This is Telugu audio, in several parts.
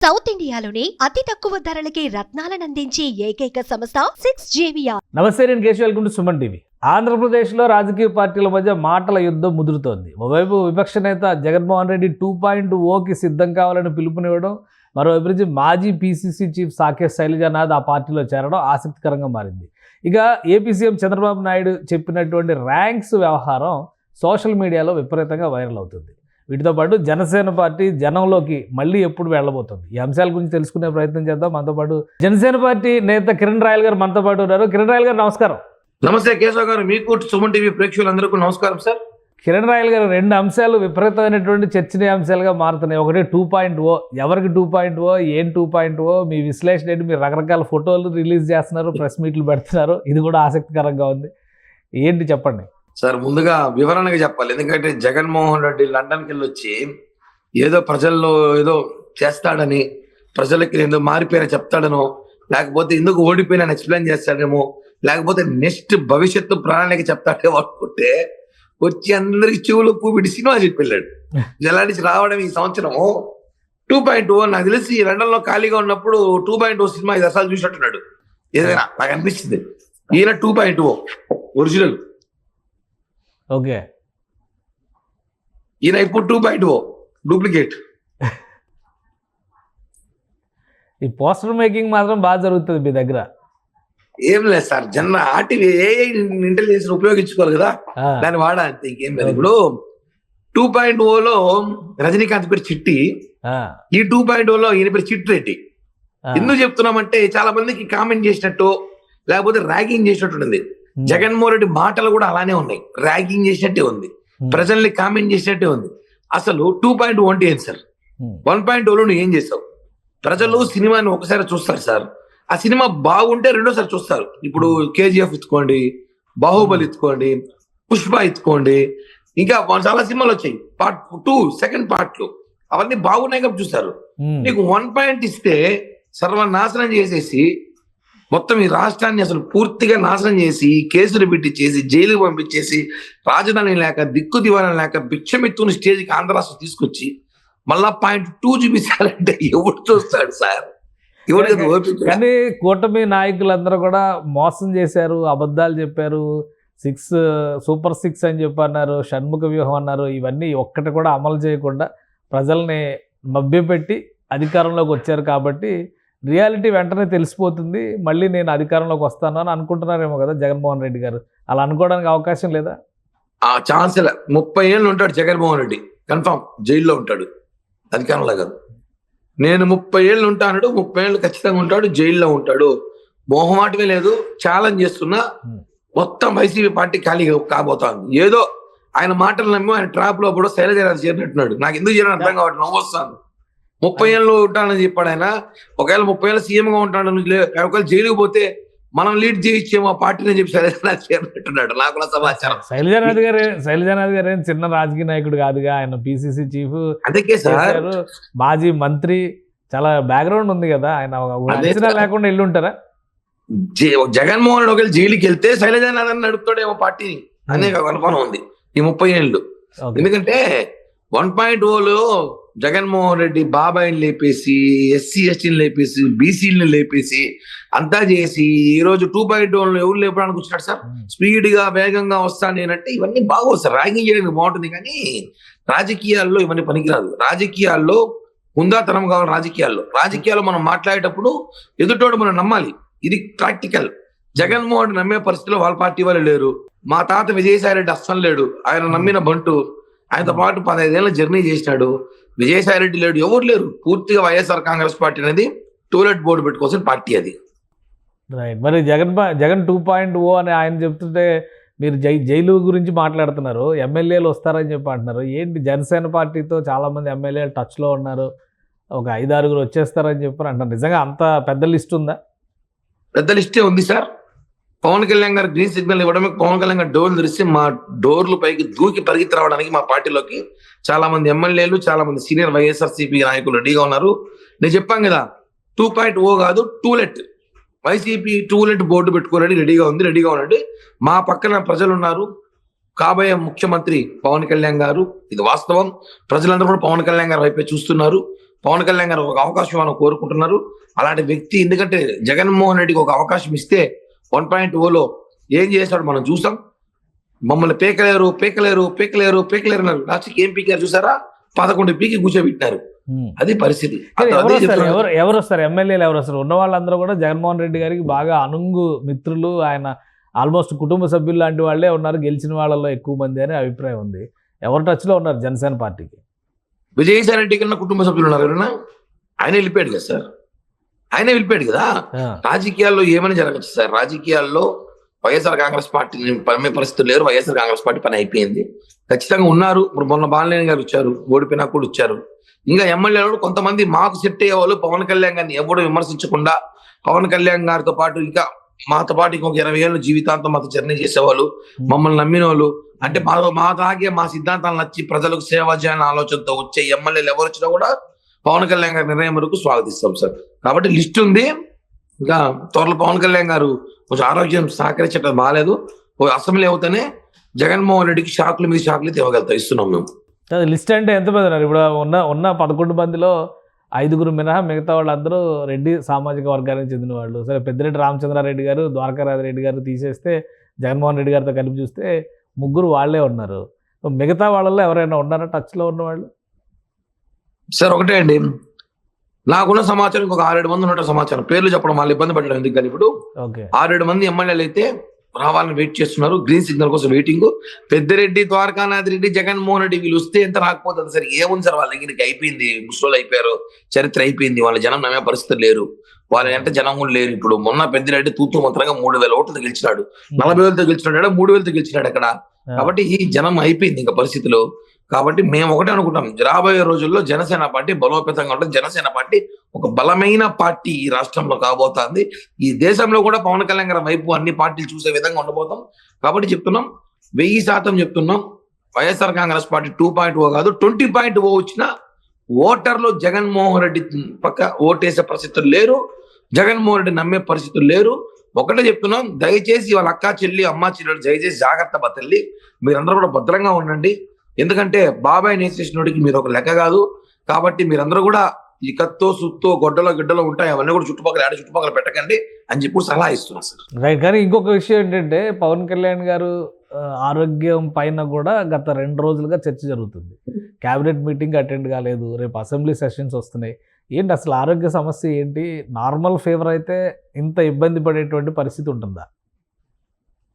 సౌత్ ఇండియాలోని అతి తక్కువ ధరలకి రత్నాలనందించే ఏకైక సంస్థ 6JVR. నమస్తే, నేను Keshav. Welcome to Suman TV. ఆంధ్రప్రదేశ్లో రాజకీయ పార్టీల మధ్య మాటల యుద్ధం ముదురుతోంది. ఓవైపు విపక్ష నేత జగన్మోహన్ రెడ్డి 2.0కి సిద్ధం కావాలని పిలుపునివ్వడం, మరోవైపు నుంచి మాజీ పీసీసీ చీఫ్ సాకేత్ శైలజానాథ్ ఆ పార్టీలో చేరడం ఆసక్తికరంగా మారింది. ఇక ఏపీ సీఎం చంద్రబాబు నాయుడు చెప్పినటువంటి ర్యాంక్స్ వ్యవహారం సోషల్ మీడియాలో విపరీతంగా వైరల్ అవుతుంది. వీటితో పాటు జనసేన పార్టీ జనంలోకి మళ్ళీ ఎప్పుడు వెళ్ళబోతుంది, ఈ అంశాల గురించి తెలుసుకునే ప్రయత్నం చేద్దాం. మనతో పాటు జనసేన పార్టీ నేత కిరణ్ రాయల్ గారు మనతో పాటు ఉన్నారు. కిరణ్ రాయల్ గారు నమస్కారం. నమస్తే కేశవ్ గారు, మీకు సుమన్ టీవీ ప్రేక్షకులందరికీ నమస్కారం సార్. కిరణ్ రాయల్ గారు, రెండు అంశాలు విపరీతమైనటువంటి చర్చనీయాంశాలుగా మారుతున్నాయి. ఒకటి 2.0, ఎవరికి 2.0, ఏం 2.0, మీ విశ్లేషణ ఏంటి? మీరు రకరకాల ఫోటోలు రిలీజ్ చేస్తున్నారు, ప్రెస్ మీట్లు పెడుతున్నారు, ఇది కూడా ఆసక్తికరంగా ఉంది. ఏంటి చెప్పండి సార్. ముందుగా వివరణగా చెప్పాలి, ఎందుకంటే జగన్మోహన్ రెడ్డి లండన్కి వెళ్ళి వచ్చి ఏదో ప్రజల్లో ఏదో చేస్తాడని, ప్రజలకి ఏదో మారిపోయినా చెప్తాడనో, లేకపోతే ఎందుకు ఓడిపోయినా ఎక్స్ప్లెయిన్ చేస్తాడేమో, లేకపోతే నెక్స్ట్ భవిష్యత్తు ప్రణాళిక చెప్తాడేమో అనుకుంటే వచ్చి అందరికి చెవులు పూపిటి సినిమా చెప్పి వెళ్ళాడు. జలా నుంచి రావడం ఈ సంవత్సరం 2.0. నాకు తెలిసి లండన్ లో ఖాళీగా ఉన్నప్పుడు 2.0 సినిమా 5 అసాలు చూసినట్టున్నాడు. ఏదైనా నాకు అనిపిస్తుంది. ఈయన 2.0 ఒరిజినల్. ఓకే, ఈయన ఇప్పుడు 2.0 డూప్లికేట్. ఈ పోస్టర్ మేకింగ్ మాత్రం బాగా జరుగుతుంది మీ దగ్గర. ఏం లేదు సార్, ఏఐ ఇంటెలిజెన్స్ ఉపయోగించుకోవాలి కదా, దాన్ని వాడాలి, ఇంకేం లేదు. ఇప్పుడు 2.0లో రజనీకాంత్ పేరు చిట్టి, ఈ 2.0లో ఈయన పేరు చిట్టి రెడ్డి. ఎందుకు చెప్తున్నామంటే చాలా మందికి కామెంట్ చేసినట్టు లేకపోతే ర్యాగింగ్ చేసినట్టు ఉంది. జగన్మోహన్ రెడ్డి మాటలు కూడా అలానే ఉన్నాయి, ర్యాగింగ్ చేసినట్టే ఉంది, ప్రజల్ని కామెంట్ చేసినట్టే ఉంది. అసలు 2.0 అంటే ఏంటి సార్? 1.0లో నువ్వు ఏం చేసావు? ప్రజలు సినిమాని ఒకసారి చూస్తారు సార్, ఆ సినిమా బాగుంటే రెండోసారి చూస్తారు. ఇప్పుడు కేజీఎఫ్ ఎత్తుకోండి, బాహుబలి ఎత్తుకోండి, పుష్ప ఎత్తుకోండి, ఇంకా చాలా సినిమాలు వచ్చాయి, పార్ట్ 2 సెకండ్ పార్ట్లు, అవన్నీ బాగున్నాయి కాబట్టి చూస్తారు. నీకు 1 ఇస్తే సర్వనాశనం చేసేసి మొత్తం ఈ రాష్ట్రాన్ని అసలు పూర్తిగా నాశనం చేసి కేసులు పెట్టించేసి జైలుకి పంపించేసి రాజధాని లేక దిక్కు దివాణం లేక భిక్షమెత్తుని స్టేజ్కి ఆంధ్ర రాష్ట్రం తీసుకొచ్చి మళ్ళా 2 చూపించాలంటే ఎవడు చూస్తాడు సార్? కానీ కూటమి నాయకులందరూ కూడా మోసం చేశారు, అబద్ధాలు చెప్పారు, సూపర్ 6 అని చెప్పి అన్నారు, షణ్ముఖ వ్యూహం అన్నారు. ఇవన్నీ ఒక్కటి కూడా అమలు చేయకుండా ప్రజల్ని మభ్యపెట్టి అధికారంలోకి వచ్చారు. కాబట్టి రియాలిటీ వెంటనే తెలిసిపోతుంది, మళ్ళీ నేను అధికారంలోకి వస్తాను అని అనుకుంటున్నారేమో కదా జగన్మోహన్ రెడ్డి గారు. అలా అనుకోవడానికి అవకాశం లేదా? ఆ ఛాన్స్ 30 ఏళ్ళు ఉంటాడు జగన్మోహన్ రెడ్డి, కన్ఫామ్ జైల్లో ఉంటాడు, అధికారంలో కాదు. నేను 30 ఏళ్ళు ఉంటాడు, 30 ఏళ్ళు ఖచ్చితంగా ఉంటాడు, జైల్లో ఉంటాడు, మోహమాటమే లేదు. ఛాలెంజ్ చేస్తున్నా, మొత్తం వైసీపీ పార్టీ ఖాళీ కాబోతోంది. ఏదో ఆయన మాటలు నమ్మి ఆయన ట్రాప్ లో కూడా శైలజానాథ్ చేరినట్టున్నాడు. నాకు ఎందుకు చేరని అర్థం కావట్లేదు, నవ్వు వస్తాను. 30 ఏళ్ళు ఉంటానని చెప్పాడు ఆయన. ఒకవేళ 30 ఏళ్ళు సీఎంగా ఉంటాడు, ఒకవేళ జైలుకు పోతే మనం లీడ్ చేయించేమో ఆ పార్టీని చెప్పి శైలజానాథ్ చేరినట్టున్నాడు, నాకు కూడా సమాచారం. శైలజానాథ్ గారు ఏం చిన్న రాజకీయ నాయకుడు కాదుగా, ఆయన పీసీసీ చీఫ్, అందుకే సార్ మాజీ మంత్రి, చాలా బ్యాక్గ్రౌండ్ ఉంది కదా. ఆయన లేకుండా వెళ్ళి ఉంటారా? జగన్మోహన్ రెడ్డి ఒకవేళ జైలుకి వెళ్తే శైలజానాథ్ అని నడుపుతాడేమో పార్టీని అనే అనుమానం ఉంది ఈ 30 ఏళ్ళు. ఎందుకంటే 1.0లో జగన్మోహన్ రెడ్డి బాబాయిని లేపేసి, ఎస్సీ ఎస్టీని లేపేసి, బీసీని లేపేసి అంతా చేసి ఈ రోజు 2.0లో ఎవరు లేపడానికి వచ్చినాడు సార్? స్పీడ్ గా వేగంగా వస్తాను నేనంటే ఇవన్నీ బాగోదు సార్. ర్యాగింగ్ చేయడానికి బాగుంటుంది, కానీ రాజకీయాల్లో ఇవన్నీ పనికిరాదు. రాజకీయాల్లో హుందాతనం కావాలి. రాజకీయాల్లో మనం మాట్లాడేటప్పుడు ఎదుటోడు మనం నమ్మాలి, ఇది ప్రాక్టికల్. జగన్మోహన్ నమ్మే పరిస్థితిలో వాళ్ళ పార్టీ వాళ్ళు లేరు. మా తాత విజయసాయి రెడ్డి అస్సలు లేడు, ఆయన నమ్మిన బంటు. ఆయనతో పాటు 15 ఏళ్ళ జర్నీ చేసినాడు. విజయసాయి రెడ్డి లేడు, ఎవరు లేరు. పూర్తిగా వైఎస్ఆర్ కాంగ్రెస్ పార్టీ అనేది టూలెట్ బోర్డు పెట్టుకోవాల్సిన పార్టీ అది. రైట్. మరి జగన్ 2.0 అని ఆయన చెప్తుంటే మీరు జైలు గురించి మాట్లాడుతున్నారు, ఎమ్మెల్యేలు వస్తారని చెప్పి అంటున్నారు. ఏంటి, జనసేన పార్టీతో చాలా మంది ఎమ్మెల్యేలు టచ్లో ఉన్నారు, ఒక 5-6 వచ్చేస్తారని చెప్పి అంటారు. నిజంగా అంత పెద్ద లిస్ట్ ఉందా? పెద్ద లిస్టే ఉంది సార్. పవన్ కళ్యాణ్ గారు గ్రీన్ సిగ్నల్ ఇవ్వడమే, పవన్ కళ్యాణ్ గారు డోర్లు తెరిచి మా డోర్లు పైకి దూకి పరిగెత్తి రావడానికి మా పార్టీలోకి చాలా మంది ఎమ్మెల్యేలు, చాలా మంది సీనియర్ వైఎస్ఆర్సీపీ నాయకులు రెడీగా ఉన్నారు. నేను చెప్పాను కదా, 2.0 కాదు, టూలెట్. వైసీపీ టూలెట్ బోర్డు పెట్టుకోవాలని రెడీగా ఉండండి. మా పక్కన ప్రజలు ఉన్నారు, కాబోయే ముఖ్యమంత్రి పవన్ కళ్యాణ్ గారు. ఇది వాస్తవం. ప్రజలందరూ కూడా పవన్ కళ్యాణ్ గారు వైపే చూస్తున్నారు. పవన్ కళ్యాణ్ గారు ఒక అవకాశం ఇవ్వాలని కోరుకుంటున్నారు. అలాంటి వ్యక్తి, ఎందుకంటే జగన్మోహన్ రెడ్డికి ఒక అవకాశం ఇస్తే 1.0లో ఏం చేశాడు మనం చూసాం. మమ్మల్ని పేకలేరు అన్నారు. లాస్ట్కి ఏం పీకారు చూసారా? 11 పీకి కూర్చోబెట్టినారు. అది పరిస్థితి. ఎవరు వస్తారు? ఎమ్మెల్యేలు ఎవరు వస్తారు? ఉన్న వాళ్ళందరూ కూడా జగన్మోహన్ రెడ్డి గారికి బాగా అనుంగు మిత్రులు, ఆయన ఆల్మోస్ట్ కుటుంబ సభ్యులు లాంటి వాళ్ళే ఉన్నారు, గెలిచిన వాళ్ళలో ఎక్కువ మంది అనే అభిప్రాయం ఉంది. ఎవరు టచ్లో ఉన్నారు జనసేన పార్టీకి? విజయసాయి రెడ్డి కన్నా కుటుంబ సభ్యులు ఉన్నారు ఎవరైనా? ఆయన వెళ్ళిపోయాడు కదా సార్, ఆయనే వెళ్ళిపోయాడు కదా. రాజకీయాల్లో ఏమని జరగచ్చు సార్. రాజకీయాల్లో వైఎస్ఆర్ కాంగ్రెస్ పార్టీ పని పరిస్థితులు లేరు. వైఎస్ఆర్ కాంగ్రెస్ పార్టీ పని అయిపోయింది. ఖచ్చితంగా ఉన్నారు. ఇప్పుడు మొన్న బాలనేని గారు వచ్చారు, ఓడిపోయినా కూడా వచ్చారు. ఇంకా ఎమ్మెల్యేలు కొంతమంది మాకు సెట్ అయ్యే వాళ్ళు పవన్ కళ్యాణ్ గారిని ఎవరు విమర్శించకుండా, పవన్ కళ్యాణ్ గారితో పాటు ఇంకా మాతో పాటు ఇంకొక 20 ఏళ్ళు జీవితాంతం మాతో జర్నీ చేసేవాళ్ళు, మమ్మల్ని నమ్మిన వాళ్ళు, అంటే మాలాగే మా సిద్ధాంతాలు నచ్చి ప్రజలకు సేవ చేయాలని ఆలోచనతో వచ్చే ఎమ్మెల్యేలు ఎవరు వచ్చినా కూడా పవన్ కళ్యాణ్ గారి నిర్ణయం వరకు స్వాగతిస్తాం సార్. కాబట్టి లిస్ట్ ఉంది. ఇంకా త్వరలో పవన్ కళ్యాణ్ గారు కొంచెం ఆరోగ్యం సహకరించడం బాగాలేదు. అసెంబ్లీ అవుతానే జగన్మోహన్ రెడ్డికి షాకుల మీద షాకులు ఇస్తున్నాం మేము. లిస్ట్ అంటే ఎంత పెద్ద? ఇప్పుడు ఉన్న 11 మందిలో 5 మినహా మిగతా వాళ్ళందరూ రెడ్డి సామాజిక వర్గానికి చెందిన వాళ్ళు. సరే, పెద్దిరెడ్డి రామచంద్రారెడ్డి గారు, ద్వారకారాజరెడ్డి గారు తీసేస్తే జగన్మోహన్ రెడ్డి గారితో కలిపి చూస్తే 3 వాళ్ళే ఉన్నారు. మిగతా వాళ్ళల్లో ఎవరైనా ఉన్నారా టచ్లో ఉన్నవాళ్ళు? సార్ ఒకటే అండి, నాకున్న సమాచారం ఇంకొక 6-7 మంది ఉన్నట్టు సమాచారం. పేర్లు చెప్పడం వాళ్ళు ఇబ్బంది పడడం ఎందుకు కానీ ఇప్పుడు 6-7 మంది ఎమ్మెల్యేలు అయితే రావాలని వెయిట్ చేస్తున్నారు. గ్రీన్ సిగ్నల్ కోసం వెయిటింగ్. పెద్దిరెడ్డి, ద్వారకానాథ్ రెడ్డి, జగన్మోహన్ రెడ్డి వీళ్ళు వస్తే ఎంత రాకపోతుంది సార్. ఏముంది సార్ వాళ్ళ దగ్గరికి? అయిపోయింది, ముసలోళ్ళు అయిపోయారు, చరిత్ర అయిపోయింది. వాళ్ళ జనం నమ్మే పరిస్థితులు లేరు. వాళ్ళ అంటే జనం కూడా లేరు. ఇప్పుడు మొన్న పెద్దిరెడ్డి తూతూ మంత్రంగా 3000 ఓట్లతో గెలిచినాడు, 40,000తో గెలిచినాడు, 3,000తో గెలిచినాడు అక్కడ. కాబట్టి ఈ జనం అయిపోయింది ఇంకా పరిస్థితులు. కాబట్టి మేము ఒకటే అనుకుంటాం, రాబోయే రోజుల్లో జనసేన పార్టీ బలోపేతంగా ఉంటుంది. జనసేన పార్టీ ఒక బలమైన పార్టీ ఈ రాష్ట్రంలో కాబోతుంది. ఈ దేశంలో కూడా పవన్ కళ్యాణ్ గారి వైపు అన్ని పార్టీలు చూసే విధంగా ఉండబోతాం. కాబట్టి చెప్తున్నాం, 1000% చెప్తున్నాం, వైఎస్ఆర్ కాంగ్రెస్ పార్టీ 2.0 కాదు 20.0 వచ్చిన ఓటర్లు జగన్మోహన్ రెడ్డి పక్క ఓటేసే పరిస్థితులు లేరు, జగన్మోహన్ రెడ్డి నమ్మే పరిస్థితులు లేరు. ఒకటే చెప్తున్నాం, దయచేసి వాళ్ళ అక్క చెల్లి, అమ్మ చెల్లెలు దయచేసి జాగ్రత్త బతల్లి, మీరందరూ కూడా భద్రంగా ఉండండి. ఎందుకంటే బాబాయ్ నేసేసినోడికి మీరు ఒక లెక్క కాదు. కాబట్టి మీరందరూ కూడా ఈ కత్తో సుత్తో గిడ్డలో ఉంటాయి, అవన్నీ కూడా చుట్టుపక్కల పెట్టకండి అని చెప్పి సలహా ఇస్తున్నాం సార్. రైట్. కానీ ఇంకొక విషయం ఏంటంటే, పవన్ కళ్యాణ్ గారు ఆరోగ్యం పైన కూడా గత 2 రోజులుగా చర్చ జరుగుతుంది. క్యాబినెట్ మీటింగ్ అటెండ్ కాలేదు, రేపు అసెంబ్లీ సెషన్స్ వస్తున్నాయి. ఏంటి అసలు ఆరోగ్య సమస్య ఏంటి? నార్మల్ ఫీవర్ అయితే ఇంత ఇబ్బంది పడేటువంటి పరిస్థితి ఉంటుందా?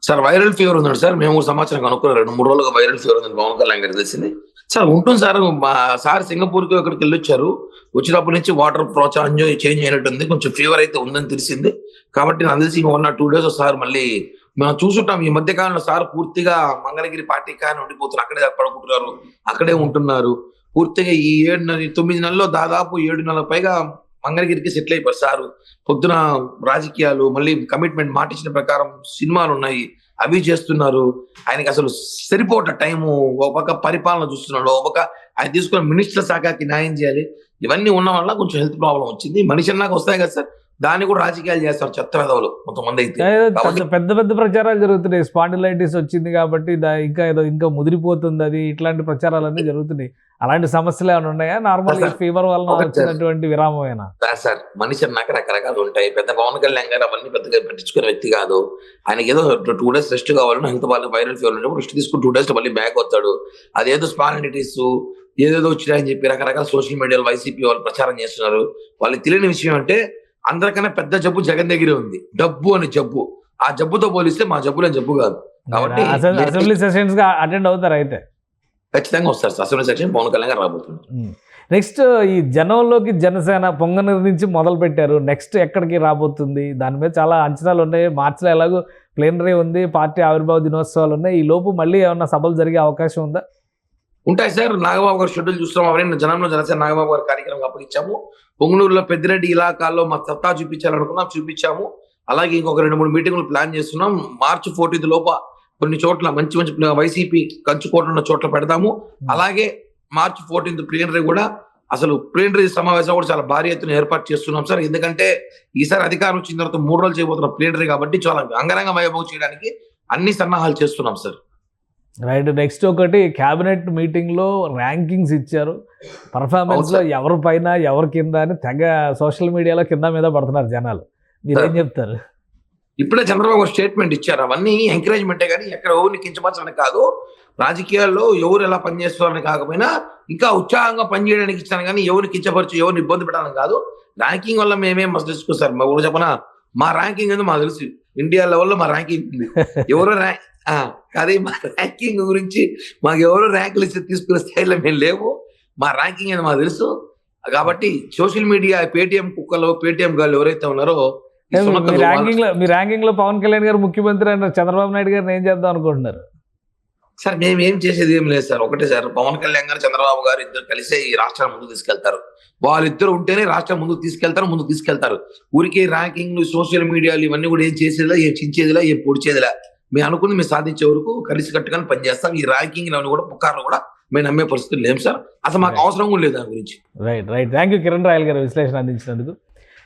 సార్ వైరల్ ఫీవర్ ఉందండి సార్. మేము సమాచారం కనుక్కున్నాం, 2-3 రోజులుగా వైరల్ ఫీవర్ ఉందని పవన్ కళ్యాణ్ గారికి తెలిసింది. సార్ ఉంటుంది సార్. సార్ సింగపూర్కి అక్కడికి వెళ్ళొచ్చారు. వచ్చినప్పటి నుంచి వాటర్ చేంజ్ అయినట్టుంది, కొంచెం ఫీవర్ అయితే ఉందని తెలిసింది. కాబట్టి నాకు తెలిసి 1 or 2 days సార్ మళ్ళీ మనం చూసుంటాం. ఈ మధ్య కాలంలో సార్ పూర్తిగా మంగళగిరి పార్టీ కానీ ఉండిపోతున్నారు, అక్కడే పడుకుంటున్నారు, అక్కడే ఉంటున్నారు. పూర్తిగా ఈ 9 నెలల్లో దాదాపు 7 నెలల పైగా మంగళగిరికి సెటిల్ అయిపోయారు సార్. పొద్దున రాజకీయాలు, మళ్ళీ కమిట్మెంట్ మాటిచ్చిన ప్రకారం సినిమాలు ఉన్నాయి, అవి చేస్తున్నారు. ఆయనకి అసలు సరిపోట టైము. ఒక పక్క పరిపాలన చూస్తున్నాడు, ఒక పక్క ఆయన తీసుకున్న మినిస్టర్ శాఖకి న్యాయం చేయాలి. ఇవన్నీ ఉన్న వల్ల కొంచెం హెల్త్ ప్రాబ్లం వచ్చింది. మనిషి అన్నాక వస్తాయి కదా సార్, దాన్ని కూడా రాజకీయాలు చేస్తారు చెత్త వెధవలు కొంతమంది అయితే. పెద్ద ప్రచారాలు జరుగుతున్నాయి. స్పాండిలైటిస్ వచ్చింది కాబట్టి ఇంకా ముదిరిపోతుంది అది, ఇట్లాంటి ప్రచారాలన్నీ జరుగుతున్నాయి. అలాంటి సమస్యలు ఏమైనా ఉన్నాయా? నార్మల్ ఫీవర్ వల్ల వచ్చినటువంటి విరామమేనా? సార్ మనిషి అన్నాక రకరకాలు ఉంటాయి. పెద్ద పవన్ కళ్యాణ్ గారు అవన్నీ పెద్దగా పట్టించుకునే వ్యక్తి కాదు. ఆయనకి ఏదో 2 days రెస్ట్ కావాలని, హెల్త్ వాళ్ళకి వైరల్ ఫీవర్ ఉన్నప్పుడు రెస్ట్ తీసుకుని 2 days మళ్ళీ బ్యాక్ వస్తాడు. అదేదో స్పాండిలైటిస్ ఏదేదో వచ్చినాయని చెప్పి రకరకాల సోషల్ మీడియాలో వైసీపీ వాళ్ళు ప్రచారం చేస్తున్నారు. వాళ్ళకి తెలియని విషయం అంటే, అందరికన్నా పెద్ద జబ్బు జగన్ దగ్గరే ఉంది, డబ్బు అనే జబ్బు. ఆ జబ్బుతో పోలిస్తే మా జబ్బులేని జబ్బు కాదు. కాబట్టి అసెంబ్లీ సెషన్స్ గా అటెండ్ అవుతారు అయితే? ఖచ్చితంగా వస్తారు sir. Assembly session Pawan Kalyan garu రాబోతున్నారు. నెక్స్ట్ ఈ జనంలోకి జనసేన పొంగనూరు నుంచి మొదలు పెట్టారు, నెక్స్ట్ ఎక్కడికి రాబోతుంది? దాని మీద చాలా అంచనాలు ఉన్నాయి. మార్చిలో ఎలాగో ప్లేనరీ ఉంది, పార్టీ ఆవిర్భావ దినోత్సవాలు ఉన్నాయి. ఈ లోపు మళ్ళీ ఏమన్నా సభలు జరిగే అవకాశం ఉందా? ఉంటాయి సార్. నాగబాబు గారు షెడ్యూల్ చూస్తున్నాం. అవన్నీ జనంలో జనసేన నాగబాబు గారి కార్యక్రమం అప్పగించాము. పొంగనూరులో పెద్దిరెడ్డి ఇలాకాల్లో మా సత్తా చూపించాలనుకున్నాం, చూపించాము. అలాగే ఇంకొక 2-3 మీటింగ్లు ప్లాన్ చేస్తున్నాం. March 14 లోప కొన్ని చోట్ల మంచి వైసీపీ కంచుకోట్లు ఉన్న చోట్ల పెడతాము. అలాగే March 14 ప్లీనరీ కూడా, అసలు ప్లీనరీ సమావేశం కూడా చాలా భారీ ఎత్తున ఏర్పాటు చేస్తున్నాం సార్. ఎందుకంటే ఈసారి అధికారం వచ్చిన తర్వాత 3 రోజులు చేయబోతున్న ప్లీనరీ కాబట్టి చాలా అంగరంగ వైభవం చేయడానికి అన్ని సన్నాహాలు చేస్తున్నాం సార్. రైట్. నెక్స్ట్ ఒకటి క్యాబినెట్ మీటింగ్లో ర్యాంకింగ్స్ ఇచ్చారు. పర్ఫార్మెన్స్లో ఎవరి పైన ఎవరి కింద అని తెగ సోషల్ మీడియాలో కింద మీద పడుతున్నారు జనాలు. మీరేం చెప్తారు? ఇప్పుడే చంద్రబాబు స్టేట్మెంట్ ఇచ్చారు. అవన్నీ ఎంకరేజ్మెంటే కానీ ఎక్కడ ఎవరిని కించపరచడానికి కాదు. రాజకీయాల్లో ఎవరు ఎలా పనిచేస్తారని కాకపోయినా ఇంకా ఉత్సాహంగా పనిచేయడానికి ఇచ్చాను కానీ ఎవరిని కించపరచు, ఎవరిని ఇబ్బంది పెట్టడానికి కాదు. ర్యాంకింగ్ వల్ల మేమేం మస్తు తెలుసుకోసారు. మా ఊరు చెప్పనా, మా ర్యాంకింగ్ అనేది మాకు తెలుసు. ఇండియా లెవెల్లో మా ర్యాంకింగ్ ఉంది. ఎవరో అదే మా ర్యాంకింగ్ గురించి మాకు ఎవరో ర్యాంకులు ఇచ్చి తీసుకునే స్థాయిలో మేము లేవు. మా ర్యాంకింగ్ అనేది మాకు తెలుసు. కాబట్టి సోషల్ మీడియా పేటిఎం కుక్కలు, పేటిఎం గాళ్ళు ఎవరైతే ఉన్నారో మీ ర్యాంకింగ్ లో పవన్ కళ్యాణ్ గారు ముఖ్యమంత్రి అన్నారు. చంద్రబాబు నాయుడు గారిని ఏం చేద్దాం అనుకుంటున్నారు? సార్ మేమేం చేసేది ఏం లేదు సార్. ఒకటే సార్, పవన్ కళ్యాణ్ గారు చంద్రబాబు గారు ఇద్దరు కలిసే ఈ రాష్ట్రాన్ని ముందుకు తీసుకెళ్తారు. వాళ్ళిద్దరు ఉంటేనే రాష్ట్రం ముందుకు తీసుకెళ్తారు. ఊరికే ర్యాంకింగ్లు, సోషల్ మీడియాలు ఇవన్నీ కూడా ఏం చేసేదిలా, ఏం చించేదిలా, ఏం పొడిచేదిలా. మేము అనుకుంది మేము సాధించే వరకు కలిసి కట్టుకొని పనిచేస్తాం. ఈ ర్యాంకింగ్ కూడా పుకార్లు కూడా మేము నమ్మే పరిస్థితులు లేము సార్. అసలు మాకు అవసరం కూడా లేదు దాని గురించి. Right. Thank you Kiran royal గారు విశ్లేషణ అందించినందుకు.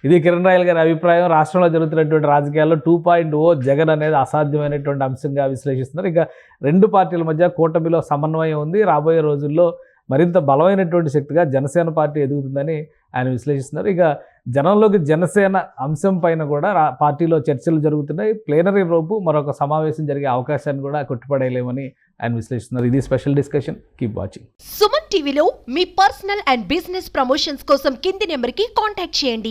ఇది కిరణ్ రాయల్ గారి అభిప్రాయం. రాష్ట్రంలో జరుగుతున్నటువంటి రాజకీయాల్లో 2.0 జగన్ అనేది అసాధ్యమైనటువంటి అంశంగా విశ్లేషిస్తున్నారు. ఇక రెండు పార్టీల మధ్య కూటమిలో సమన్వయం ఉంది. రాబోయే రోజుల్లో మరింత బలమైనటువంటి శక్తిగా జనసేన పార్టీ ఎదుగుతుందని ఆయన విశ్లేషిస్తున్నారు. ఇక జనంలోకి జనసేన అంశం పైన కూడా పార్టీలో చర్చలు జరుగుతున్నాయి. ప్లేనరీ రోపు మరొక సమావేశం జరిగే అవకాశాన్ని కూడా కొట్టుపడేయలేమని ఆయన విశ్లేషిస్తున్నారు. ఇది special discussion. Keep watching. Suman టీవీలో మీ పర్సనల్ అండ్ బిజినెస్ ప్రమోషన్స్ కోసం కింది నెంబర్కి కాంటాక్ట్ చేయండి.